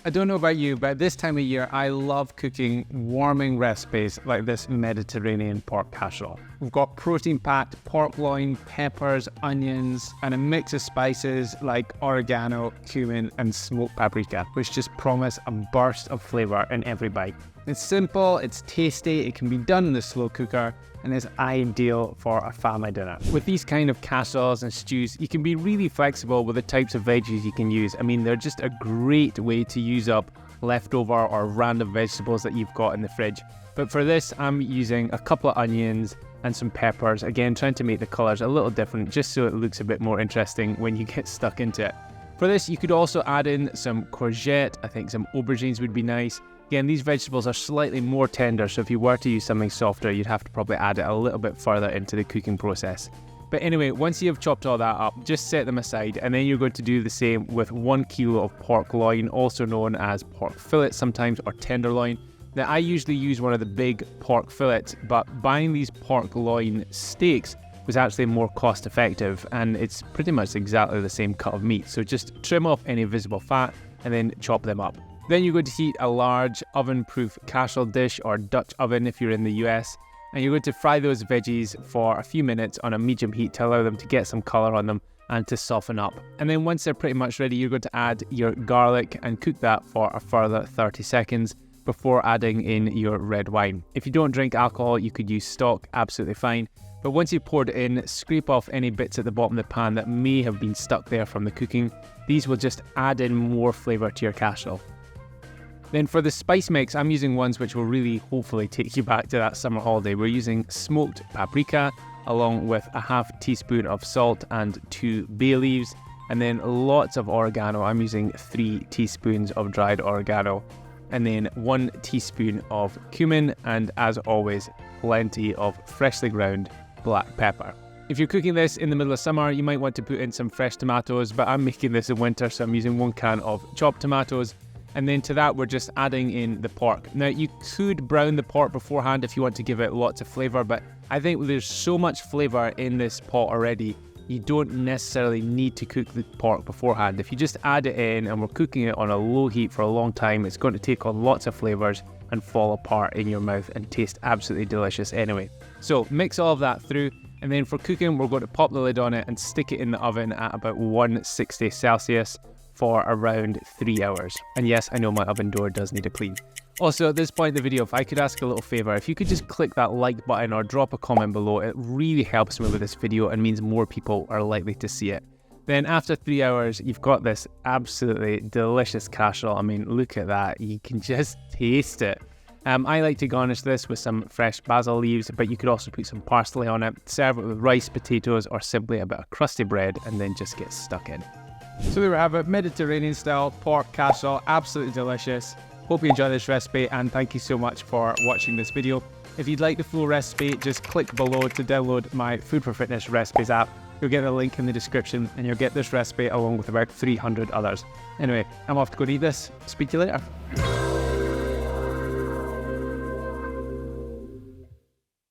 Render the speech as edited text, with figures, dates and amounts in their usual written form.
I don't know about you, but this time of year, I love cooking warming recipes like this Mediterranean pork casserole. We've got protein-packed pork loin, peppers, onions, and a mix of spices like oregano, cumin, and smoked paprika, which just promise a burst of flavour in every bite. It's simple, it's tasty, it can be done in the slow cooker, and is ideal for a family dinner. With these kind of casseroles and stews, you can be really flexible with the types of veggies you can use. I mean, they're just a great way to use up leftover or random vegetables that you've got in the fridge. But for this, I'm using a couple of onions and some peppers. Again, trying to make the colours a little different, just so it looks a bit more interesting when you get stuck into it. For this, you could also add in some courgette. I think some aubergines would be nice. Again, these vegetables are slightly more tender, so if you were to use something softer, you'd have to probably add it a little bit further into the cooking process. But anyway, once you've chopped all that up, just set them aside, and then you're going to do the same with 1 kilo of pork loin, also known as pork fillet sometimes, or tenderloin. Now, I usually use one of the big pork fillets, but buying these pork loin steaks was actually more cost effective, and it's pretty much exactly the same cut of meat. So just trim off any visible fat and then chop them up. Then you're going to heat a large oven-proof casserole dish, or Dutch oven if you're in the US, and you're going to fry those veggies for a few minutes on a medium heat to allow them to get some colour on them and to soften up. And then once they're pretty much ready, you're going to add your garlic and cook that for a further 30 seconds before adding in your red wine. If you don't drink alcohol, you could use stock, absolutely fine. But once you've poured it in, scrape off any bits at the bottom of the pan that may have been stuck there from the cooking. These will just add in more flavour to your casserole. Then for the spice mix, I'm using ones which will really hopefully take you back to that summer holiday. We're using smoked paprika along with a half teaspoon of salt and 2 bay leaves, and then lots of oregano. I'm using 3 teaspoons of dried oregano, and then 1 teaspoon of cumin, and as always, plenty of freshly ground black pepper. If you're cooking this in the middle of summer, you might want to put in some fresh tomatoes, but I'm making this in winter, so I'm using 1 can of chopped tomatoes. And then to that, we're just adding in the pork. Now, you could brown the pork beforehand if you want to give it lots of flavour, but I think there's so much flavour in this pot already, you don't necessarily need to cook the pork beforehand. If you just add it in and we're cooking it on a low heat for a long time, it's going to take on lots of flavours and fall apart in your mouth and taste absolutely delicious anyway. So mix all of that through, and then for cooking, we're going to pop the lid on it and stick it in the oven at about 160 Celsius for around 3 hours. And yes, I know my oven door does need a clean. Also, at this point in the video, if I could ask a little favour, if you could just click that like button or drop a comment below, it really helps me with this video and means more people are likely to see it. Then after 3 hours, you've got this absolutely delicious casserole. I mean, look at that, you can just taste it. I like to garnish this with some fresh basil leaves, but you could also put some parsley on it, serve it with rice, potatoes, or simply a bit of crusty bread, and then just get stuck in. So there we have it, Mediterranean style pork casserole, absolutely delicious. Hope you enjoy this recipe, and thank you so much for watching this video. If you'd like the full recipe, just click below to download my Food for Fitness recipes app. You'll get a link in the description, and you'll get this recipe along with about 300 others. Anyway, I'm off to go eat this. Speak to you later.